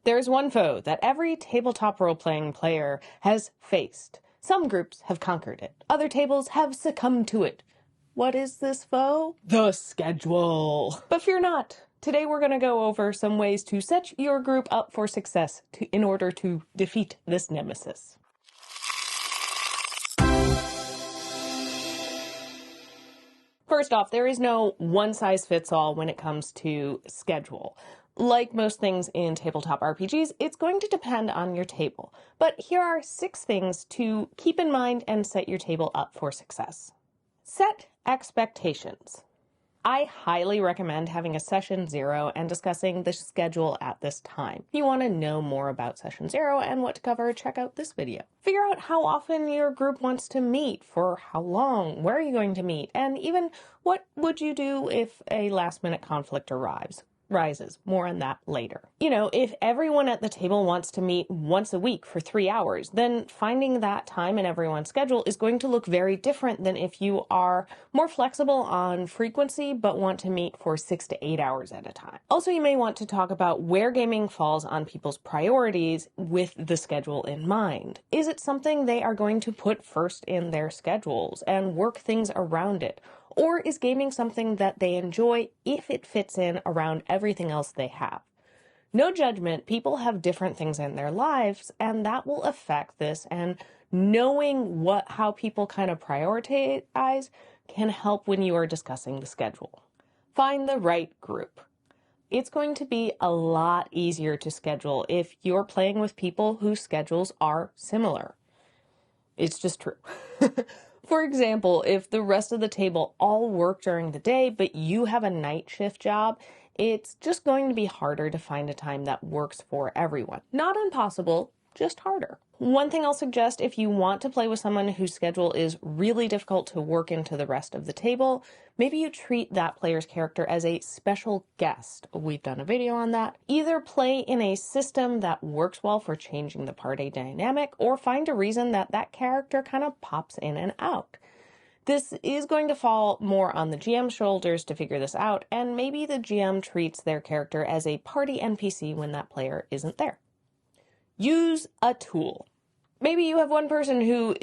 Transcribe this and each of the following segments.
There's one foe that every tabletop role-playing player has faced. Some groups have conquered it. Other tables have succumbed to it. What is this foe? The schedule. But fear not. Today we're going to go over some ways to set your group up for success in order to defeat this nemesis. First off, there is no one-size-fits-all when it comes to schedule. Like most things in tabletop RPGs, it's going to depend on your table. But here are 6 things to keep in mind and set your table up for success. Set expectations. I highly recommend having a session 0 and discussing the schedule at this time. If you want to know more about session 0 and what to cover, check out this video. Figure out how often your group wants to meet, for how long, where are you going to meet, and even what would you do if a last-minute conflict rises. More on that later. You know, if everyone at the table wants to meet once a week for 3 hours, then finding that time in everyone's schedule is going to look very different than if you are more flexible on frequency but want to meet for 6 to 8 hours at a time. Also, you may want to talk about where gaming falls on people's priorities with the schedule in mind. Is it something they are going to put first in their schedules and work things around it? Or is gaming something that they enjoy if it fits in around everything else they have? No judgment, people have different things in their lives, and that will affect this, and knowing how people kind of prioritize can help when you are discussing the schedule. Find the right group. It's going to be a lot easier to schedule if you're playing with people whose schedules are similar. It's just true. For example, if the rest of the table all work during the day, but you have a night shift job, it's just going to be harder to find a time that works for everyone. Not impossible, just harder. One thing I'll suggest, if you want to play with someone whose schedule is really difficult to work into the rest of the table, maybe you treat that player's character as a special guest. We've done a video on that. Either play in a system that works well for changing the party dynamic, or find a reason that that character kind of pops in and out. This is going to fall more on the GM's shoulders to figure this out, and maybe the GM treats their character as a party NPC when that player isn't there. Use a tool. Maybe you have one person who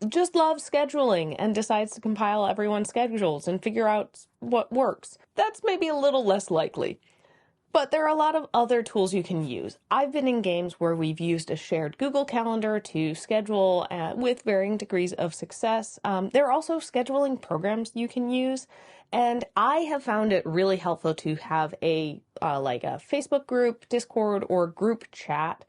just loves scheduling and decides to compile everyone's schedules and figure out what works. That's maybe a little less likely. But there are a lot of other tools you can use. I've been in games where we've used a shared Google Calendar to schedule with varying degrees of success. There are also scheduling programs you can use. And I have found it really helpful to have a Facebook group, Discord, or group chat.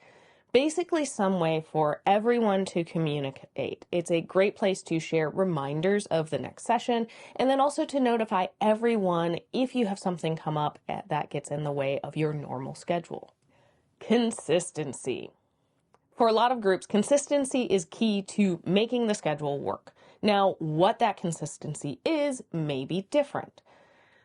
Basically some way for everyone to communicate. It's a great place to share reminders of the next session, and then also to notify everyone if you have something come up that gets in the way of your normal schedule. Consistency. For a lot of groups, consistency is key to making the schedule work. Now, what that consistency is may be different.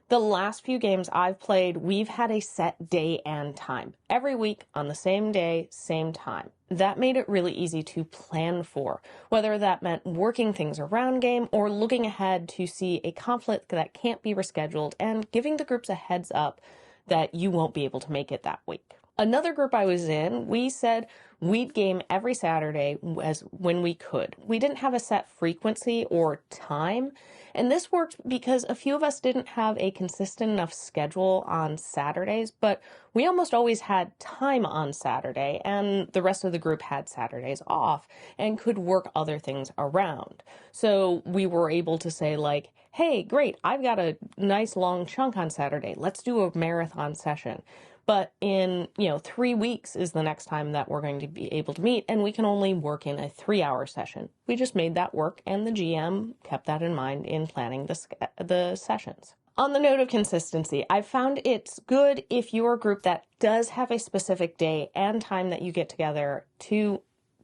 The last few games I've played, we've had a set day and time. Every week on the same day, same time. That made it really easy to plan for, whether that meant working things around game or looking ahead to see a conflict that can't be rescheduled and giving the groups a heads up that you won't be able to make it that week. Another group I was in, we said we'd game every Saturday when we could. We didn't have a set frequency or time, and this worked because a few of us didn't have a consistent enough schedule on Saturdays, but we almost always had time on Saturday, and the rest of the group had Saturdays off and could work other things around. So we were able to say, like, hey, great, I've got a nice long chunk on Saturday. Let's do a marathon session. But in, 3 weeks is the next time that we're going to be able to meet, and we can only work in a 3-hour session. We just made that work, and the GM kept that in mind in planning the sessions. On the note of consistency, I've found it's good if you're a group that does have a specific day and time that you get together to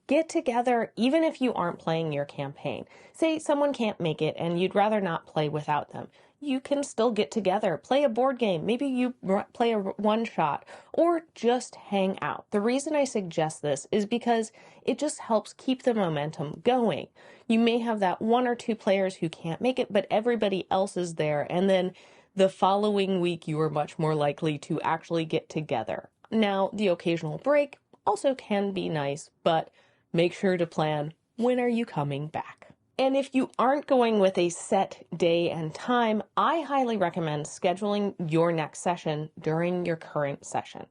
get together even if you aren't playing your campaign. Say someone can't make it and you'd rather not play without them. You can still get together, play a board game, maybe you play a one-shot, or just hang out. The reason I suggest this is because it just helps keep the momentum going. You may have that 1 or 2 players who can't make it, but everybody else is there, and then the following week you are much more likely to actually get together. Now, the occasional break also can be nice, but make sure to plan when are you coming back. And if you aren't going with a set day and time, I highly recommend scheduling your next session during your current session.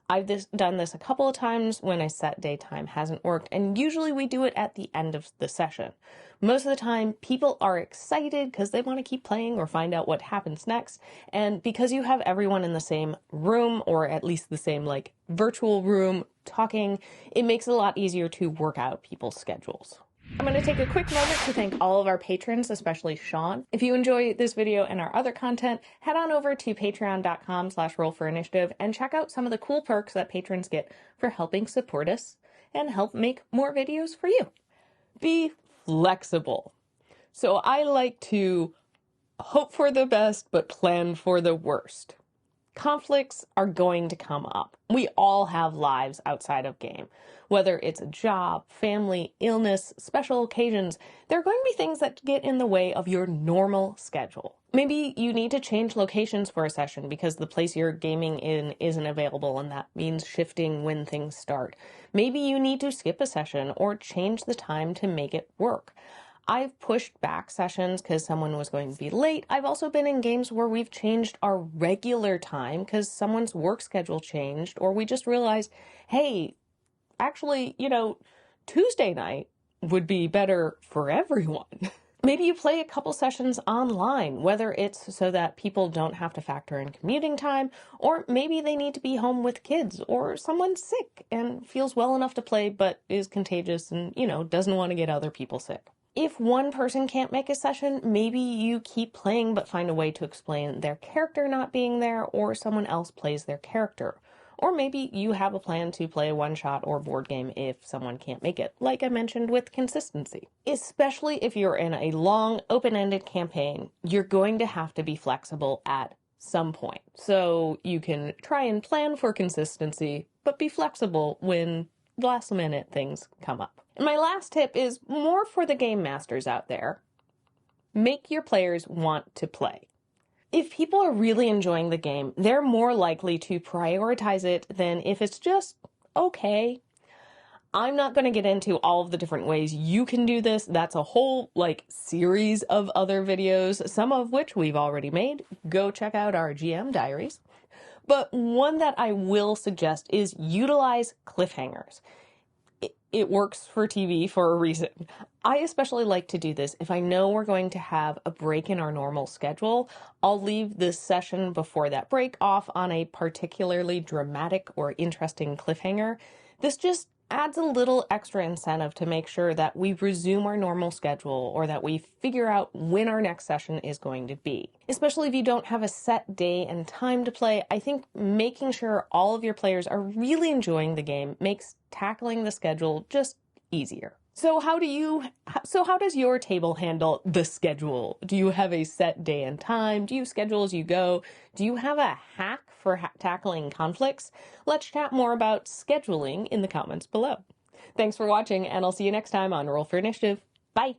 I've done this a couple of times when a set day time hasn't worked, and usually we do it at the end of the session. Most of the time, people are excited because they want to keep playing or find out what happens next, and because you have everyone in the same room, or at least the same virtual room talking, it makes it a lot easier to work out people's schedules. I'm going to take a quick moment to thank all of our patrons, especially Sean. If you enjoy this video and our other content, head on over to patreon.com/rollforinitiative and check out some of the cool perks that patrons get for helping support us and help make more videos for you. Be flexible. So I like to hope for the best, but plan for the worst. Conflicts are going to come up. We all have lives outside of game. Whether it's a job, family, illness, special occasions, there are going to be things that get in the way of your normal schedule. Maybe you need to change locations for a session because the place you're gaming in isn't available, and that means shifting when things start. Maybe you need to skip a session or change the time to make it work. I've pushed back sessions because someone was going to be late. I've also been in games where we've changed our regular time because someone's work schedule changed, or we just realized, hey, actually, Tuesday night would be better for everyone. Maybe you play a couple sessions online, whether it's so that people don't have to factor in commuting time, or maybe they need to be home with kids, or someone's sick and feels well enough to play but is contagious and, doesn't want to get other people sick. If one person can't make a session, maybe you keep playing but find a way to explain their character not being there, or someone else plays their character. Or maybe you have a plan to play a one-shot or board game if someone can't make it, like I mentioned with consistency. Especially if you're in a long, open-ended campaign, you're going to have to be flexible at some point. So you can try and plan for consistency, but be flexible when last-minute things come up. And my last tip is more for the game masters out there. Make your players want to play. If people are really enjoying the game, they're more likely to prioritize it than if it's just okay. I'm not going to get into all of the different ways you can do this. That's a whole series of other videos, some of which we've already made. Go check out our GM diaries. But one that I will suggest is utilize cliffhangers. It works for TV for a reason. I especially like to do this if I know we're going to have a break in our normal schedule. I'll leave this session before that break off on a particularly dramatic or interesting cliffhanger. This just adds a little extra incentive to make sure that we resume our normal schedule, or that we figure out when our next session is going to be. Especially if you don't have a set day and time to play, I think making sure all of your players are really enjoying the game makes tackling the schedule just easier. So how does your table handle the schedule? Do you have a set day and time? Do you schedule as you go? Do you have a hack for tackling conflicts? Let's chat more about scheduling in the comments below. Thanks for watching, and I'll see you next time on Roll for Initiative. Bye!